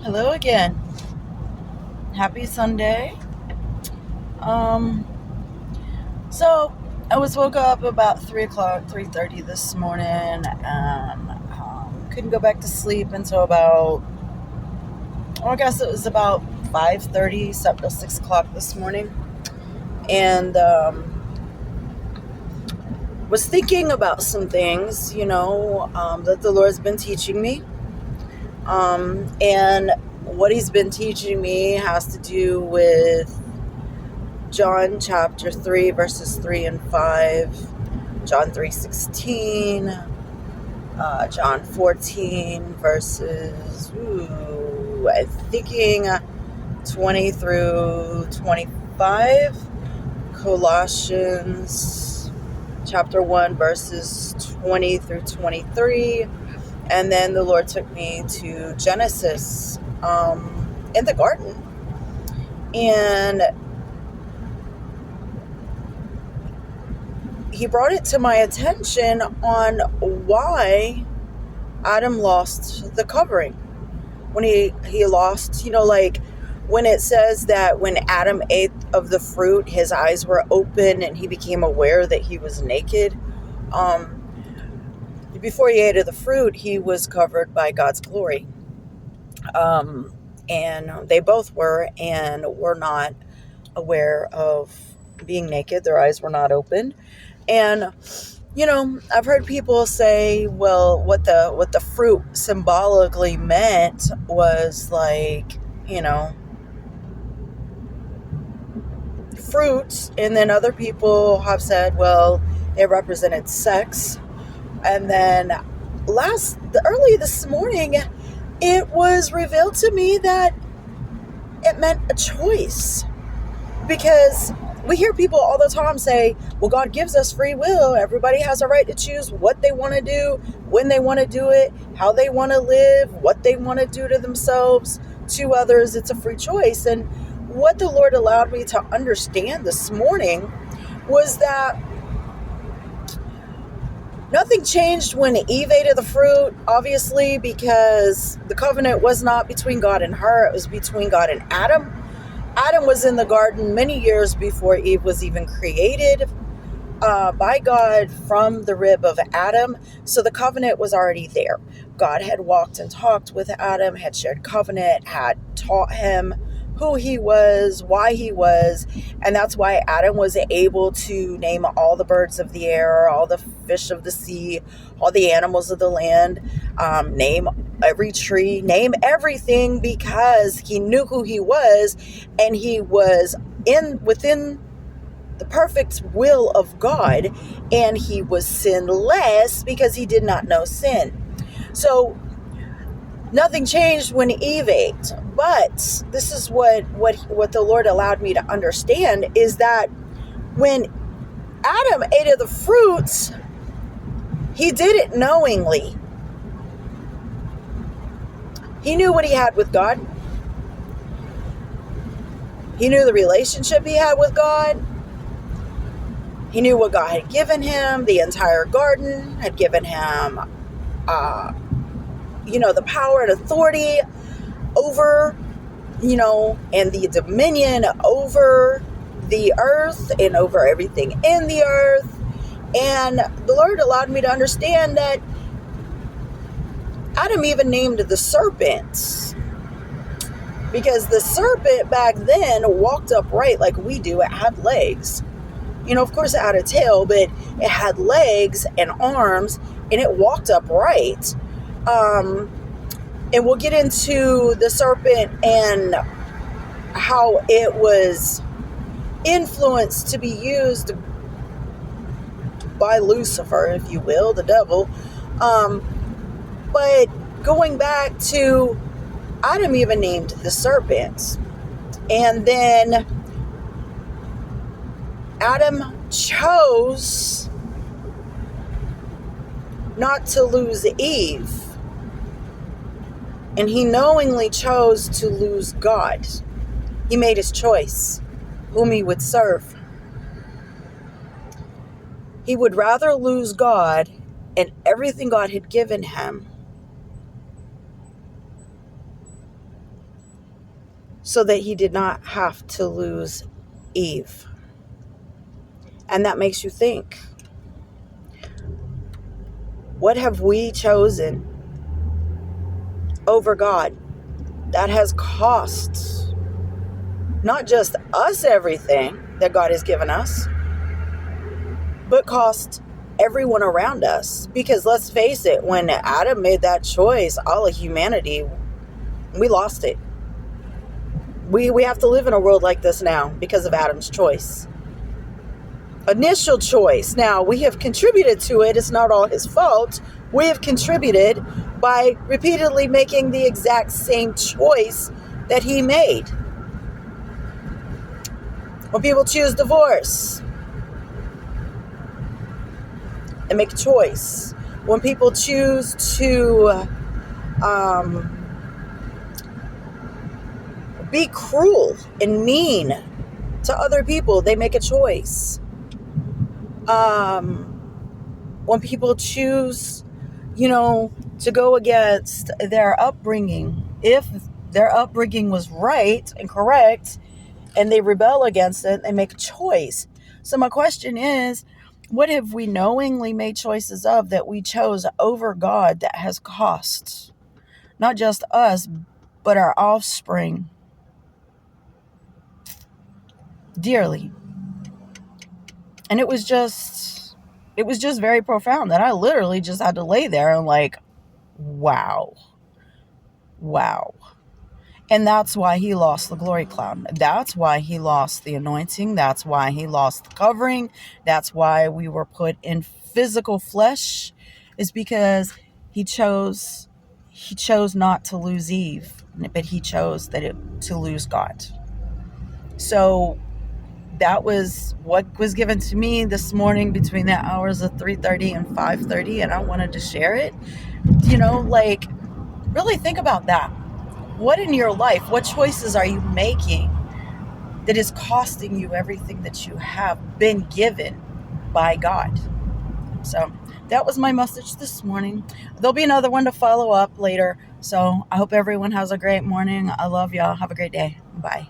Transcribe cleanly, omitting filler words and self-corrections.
Hello again. Happy Sunday. Um, so I was woke up about 3 o'clock, 3:30 this morning, and couldn't go back to sleep until about, I guess it was about 5:30, slept till 6 o'clock this morning, and was thinking about some things, that the Lord's been teaching me, and what He's been teaching me has to do with John chapter 3, verses 3 and 5, John 3:16, John 14, verses, I'm thinking 20 through 25, Colossians chapter 1, verses 20 through 23, and then the Lord took me to Genesis in the garden. And He brought it to my attention on why Adam lost the covering. When he lost, like when it says that when Adam ate of the fruit, his eyes were open and he became aware that he was naked. Before he ate of the fruit, he was covered by God's glory. And they both were, and were not aware of being naked. Their eyes were not open. And I've heard people say, well, what the fruit symbolically meant was like, fruits, and then other people have said, well, it represented sex. And then early this morning, it was revealed to me that it meant a choice. Because we hear people all the time say, well, God gives us free will. Everybody has a right to choose what they want to do, when they want to do it, how they want to live, what they want to do to themselves, to others. It's a free choice. And what the Lord allowed me to understand this morning was that nothing changed when Eve ate of the fruit, obviously, because the covenant was not between God and her. It was between God and Adam. Adam was in the garden many years before Eve was even created by God from the rib of Adam. So the covenant was already there. God had walked and talked with Adam, had shared covenant, had taught him who he was, why he was. And that's why Adam was able to name all the birds of the air, all the fish of the sea, all the animals of the land, name every tree, name everything, because he knew who he was, and he was within the perfect will of God, and he was sinless because he did not know sin. So nothing changed when Eve ate. But this is what the Lord allowed me to understand, is that when Adam ate of the fruits, he did it knowingly. He knew what he had with God. He knew the relationship he had with God. He knew what God had given him. The entire garden had given him, the power and authority over, and the dominion over the earth and over everything in the earth. And the Lord allowed me to understand that Adam even named the serpents, because the serpent back then walked upright like we do. It had legs. Of course it had a tail, but it had legs and arms, and it walked upright. And we'll get into the serpent and how it was influenced to be used by Lucifer, if you will, the devil. But going back to Adam even named the serpents. And then Adam chose not to lose Eve. And he knowingly chose to lose God. He made his choice whom he would serve. He would rather lose God and everything God had given him so that he did not have to lose Eve. And that makes you think, what have we chosen over God that has cost not just us everything that God has given us, but cost everyone around us? Because let's face it, when Adam made that choice, all of humanity, we lost it. We have to live in a world like this now because of Adam's choice. Initial choice. Now, we have contributed to it. It's not all his fault. We have contributed by repeatedly making the exact same choice that he made. When people choose divorce, they make a choice. When people choose to be cruel and mean to other people, they make a choice. When people choose, to go against their upbringing, if their upbringing was right and correct, and they rebel against it, they make a choice. So my question is, what have we knowingly made choices of that we chose over God that has cost not just us, but our offspring dearly? And it was just very profound that I literally just had to lay there and wow. And that's why he lost the glory cloud. That's why he lost the anointing. That's why he lost the covering. That's why we were put in physical flesh, is because he chose not to lose Eve, but he chose to lose God. So that was what was given to me this morning between the hours of 3:30 and 5:30, and I wanted to share it. Really think about that. What in your life, what choices are you making that is costing you everything that you have been given by God? So that was my message this morning. There'll be another one to follow up later. So I hope everyone has a great morning. I love y'all. Have a great day. Bye.